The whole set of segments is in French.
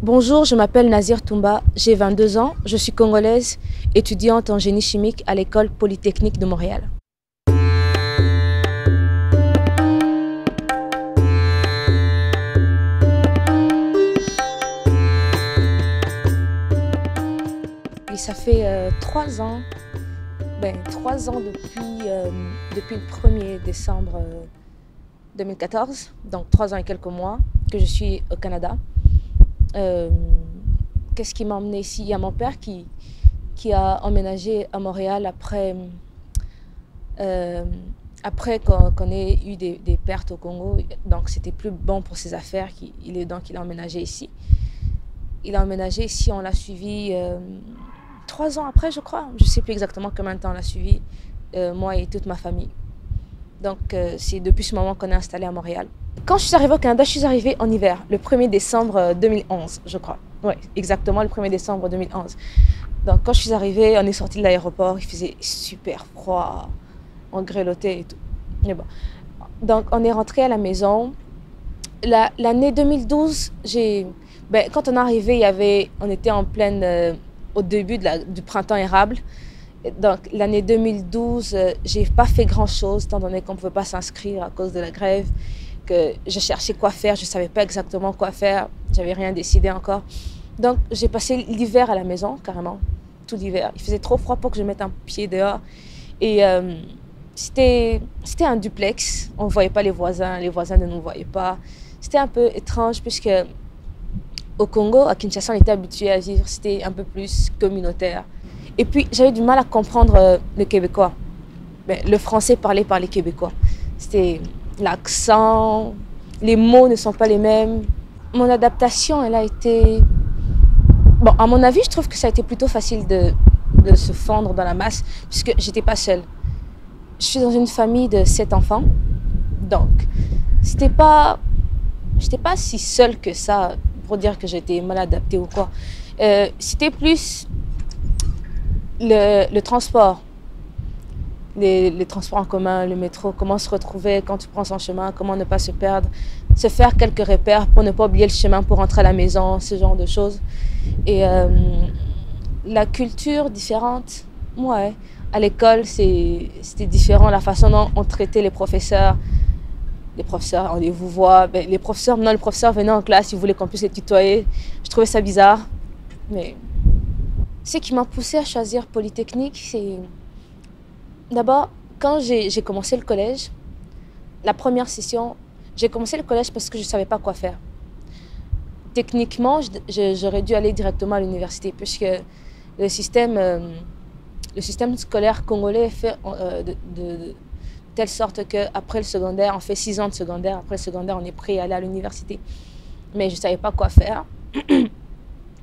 Bonjour, je m'appelle Nazir Toumba, j'ai 22 ans, je suis congolaise, étudiante en génie chimique à l'école polytechnique de Montréal. Et ça fait 3 ans, 3 ans depuis le 1er décembre 2014, donc 3 ans et quelques mois que je suis au Canada. Qu'est-ce qui m'a emmené ici? Il y a mon père qui a emménagé à Montréal après qu'on ait eu des pertes au Congo. Donc c'était plus bon pour ses affaires. Donc il a emménagé ici. Il a emménagé ici, on l'a suivi 3 ans après, je crois. Je ne sais plus exactement combien de temps on l'a suivi, moi et toute ma famille. Donc c'est depuis ce moment qu'on est installé à Montréal. Quand je suis arrivée au Canada, je suis arrivée en hiver, le 1er décembre 2011, je crois. Oui, exactement le 1er décembre 2011. Donc quand je suis arrivée, on est sorti de l'aéroport, il faisait super froid, on grelottait et tout. Mais bon. Donc on est rentré à la maison. L'année 2012, quand on est arrivé, on était en pleine, au début du printemps érable. Donc l'année 2012, j'ai pas fait grand-chose, étant donné qu'on ne pouvait pas s'inscrire à cause de la grève, que je cherchais quoi faire, je ne savais pas exactement quoi faire, j'avais rien décidé encore. Donc j'ai passé l'hiver à la maison, carrément, tout l'hiver. Il faisait trop froid pour que je mette un pied dehors. Et c'était un duplex, on ne voyait pas les voisins ne nous voyaient pas. C'était un peu étrange puisque au Congo, à Kinshasa, on était habitué à vivre, c'était un peu plus communautaire. Et puis j'avais du mal à comprendre le québécois, le français parlé par les Québécois. C'était l'accent, les mots ne sont pas les mêmes. Mon adaptation, elle a été... Bon, à mon avis, je trouve que ça a été plutôt facile de se fondre dans la masse, puisque j'étais pas seule. Je suis dans une famille de 7 enfants, donc j'étais pas si seule que ça pour dire que j'étais mal adaptée ou quoi. C'était plus le transport. Les transports en commun, le métro, comment se retrouver quand tu prends son chemin, comment ne pas se perdre, se faire quelques repères pour ne pas oublier le chemin pour rentrer à la maison, ce genre de choses. Et la culture différente, ouais. À l'école, c'était différent, la façon dont on traitait les professeurs. Les professeurs, on les vous voit, le professeur venait en classe, il voulait qu'on puisse les tutoyer. Je trouvais ça bizarre. Mais ce qui m'a poussée à choisir Polytechnique, c'est... D'abord, quand j'ai commencé le collège, la première session, j'ai commencé le collège parce que je ne savais pas quoi faire. Techniquement, j'aurais dû aller directement à l'université puisque le système scolaire congolais est fait de telle sorte qu'après le secondaire, on fait 6 ans de secondaire. Après le secondaire, on est prêt à aller à l'université. Mais je ne savais pas quoi faire.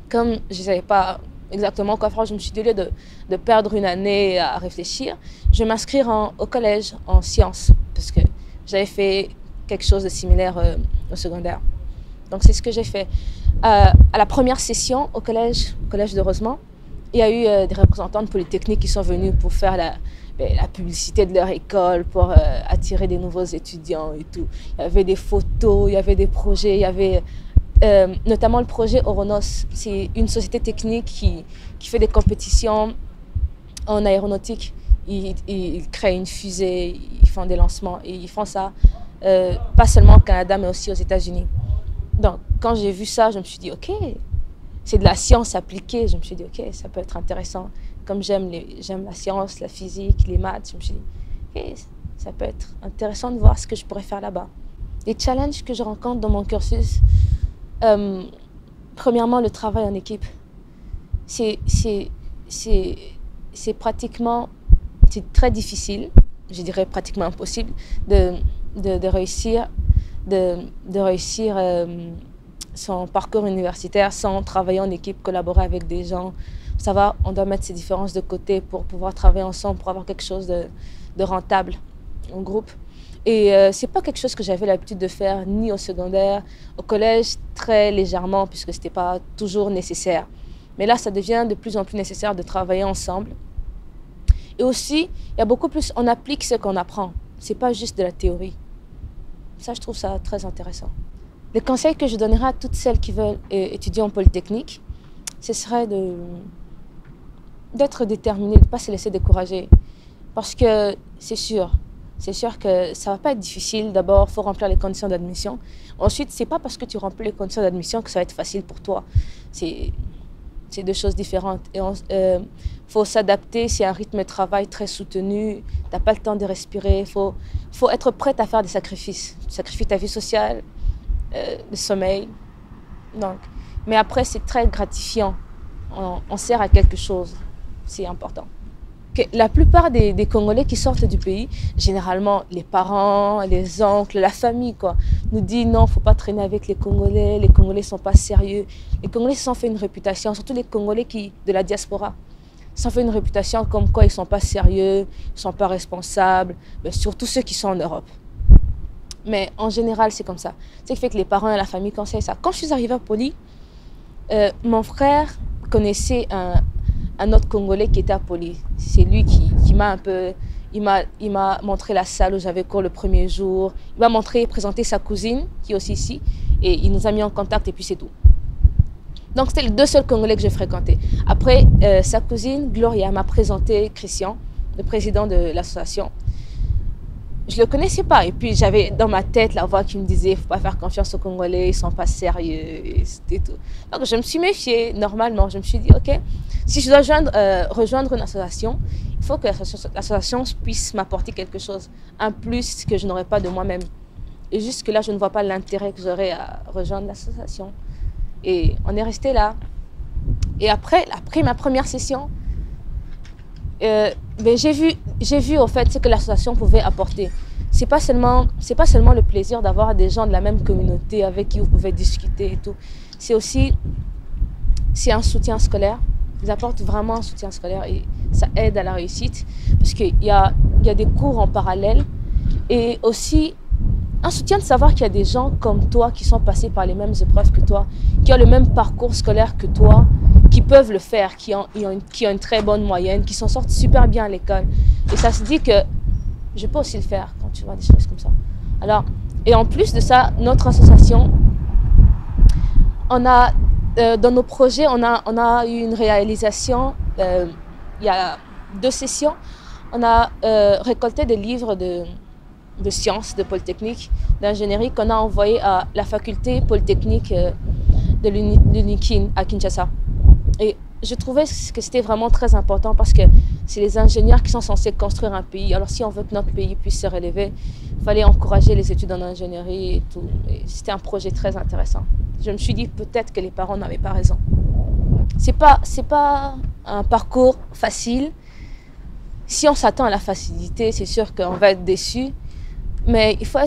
Comme je ne savais pas exactement quoi faire, je me suis dit, au lieu de perdre une année à réfléchir, je vais m'inscrire au collège en sciences, parce que j'avais fait quelque chose de similaire au secondaire. Donc c'est ce que j'ai fait. À la première session au collège de Rosemont, il y a eu des représentants de Polytechnique qui sont venus pour faire la publicité de leur école, pour attirer des nouveaux étudiants et tout. Il y avait des photos, il y avait des projets, il y avait... notamment le projet Oronos, c'est une société technique qui fait des compétitions en aéronautique. Ils créent une fusée, ils font des lancements et ils font ça pas seulement au Canada mais aussi aux États-Unis. Donc quand j'ai vu ça, je me suis dit ok, c'est de la science appliquée. Je me suis dit ok, ça peut être intéressant. Comme j'aime la science, la physique, les maths, je me suis dit ok, ça peut être intéressant de voir ce que je pourrais faire là-bas. Les challenges que je rencontre dans mon cursus, premièrement, le travail en équipe. C'est très difficile, je dirais pratiquement impossible, de réussir son parcours universitaire sans travailler en équipe, collaborer avec des gens. Ça va, on doit mettre ces différences de côté pour pouvoir travailler ensemble, pour avoir quelque chose de rentable en groupe. Et c'est pas quelque chose que j'avais l'habitude de faire ni au secondaire, au collège très légèrement puisque c'était pas toujours nécessaire. Mais là, ça devient de plus en plus nécessaire de travailler ensemble. Et aussi, il y a beaucoup plus, on applique ce qu'on apprend. C'est pas juste de la théorie. Ça, je trouve ça très intéressant. Le conseil que je donnerais à toutes celles qui veulent étudier en Polytechnique, ce serait d'être déterminées, de ne pas se laisser décourager. Parce que c'est sûr que ça ne va pas être difficile. D'abord, il faut remplir les conditions d'admission. Ensuite, ce n'est pas parce que tu remplis les conditions d'admission que ça va être facile pour toi. C'est deux choses différentes. Et faut s'adapter, c'est un rythme de travail très soutenu. Tu n'as pas le temps de respirer. Faut être prête à faire des sacrifices. Tu sacrifies ta vie sociale, le sommeil. Donc, mais après, c'est très gratifiant. On sert à quelque chose. C'est important. La plupart des Congolais qui sortent du pays, généralement les parents, les oncles, la famille, quoi, nous disent non, il ne faut pas traîner avec les Congolais ne sont pas sérieux. Les Congolais se sont fait une réputation, surtout les Congolais de la diaspora, se sont fait une réputation comme quoi ils ne sont pas sérieux, ils ne sont pas responsables, surtout ceux qui sont en Europe. Mais en général, c'est comme ça. C'est ce qui fait que les parents et la famille conseillent ça. Quand je suis arrivée à Poly, mon frère connaissait un autre Congolais qui était à Poly. C'est lui qui m'a un peu... Il m'a montré la salle où j'avais cours le premier jour. Il m'a présenté sa cousine, qui est aussi ici. Et il nous a mis en contact et puis c'est tout. Donc c'était les deux seuls Congolais que j'ai fréquentés. Après, sa cousine, Gloria, m'a présenté Christian, le président de l'association. Je ne le connaissais pas. Et puis j'avais dans ma tête la voix qui me disait « il ne faut pas faire confiance aux Congolais, ils ne sont pas sérieux. » et c'était tout. Donc je me suis méfiée normalement. Je me suis dit « ok, si je dois rejoindre une association, il faut que l'association puisse m'apporter quelque chose, un plus que je n'aurais pas de moi-même. » Et jusque-là, je ne vois pas l'intérêt que j'aurais à rejoindre l'association. Et on est resté là. Et après ma première session, j'ai vu au fait ce que l'association pouvait apporter. C'est pas seulement le plaisir d'avoir des gens de la même communauté avec qui vous pouvez discuter et tout. C'est un soutien scolaire. Ils apportent vraiment un soutien scolaire et ça aide à la réussite parce qu'il y a des cours en parallèle et aussi un soutien de savoir qu'il y a des gens comme toi qui sont passés par les mêmes épreuves que toi, qui ont le même parcours scolaire que toi, qui peuvent le faire, qui ont une très bonne moyenne, qui s'en sortent super bien à l'école. Et ça se dit que je peux aussi le faire quand tu vois des choses comme ça. Alors, et en plus de ça, notre association, on a, dans nos projets, on a eu une réalisation, il y a 2 sessions, on a récolté des livres de sciences, de Polytechnique, d'ingénierie qu'on a envoyé à la faculté Polytechnique de l'UNIKIN à Kinshasa. Et je trouvais que c'était vraiment très important parce que c'est les ingénieurs qui sont censés construire un pays. Alors si on veut que notre pays puisse se relever, il fallait encourager les études en ingénierie et tout. Et c'était un projet très intéressant. Je me suis dit peut-être que les parents n'avaient pas raison. C'est pas un parcours facile. Si on s'attend à la facilité, c'est sûr qu'on va être déçu. Mais il faut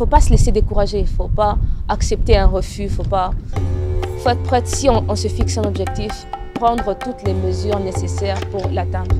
pas se laisser décourager. Il faut pas accepter un refus. Il faut être prête si on se fixe un objectif, prendre toutes les mesures nécessaires pour l'atteindre.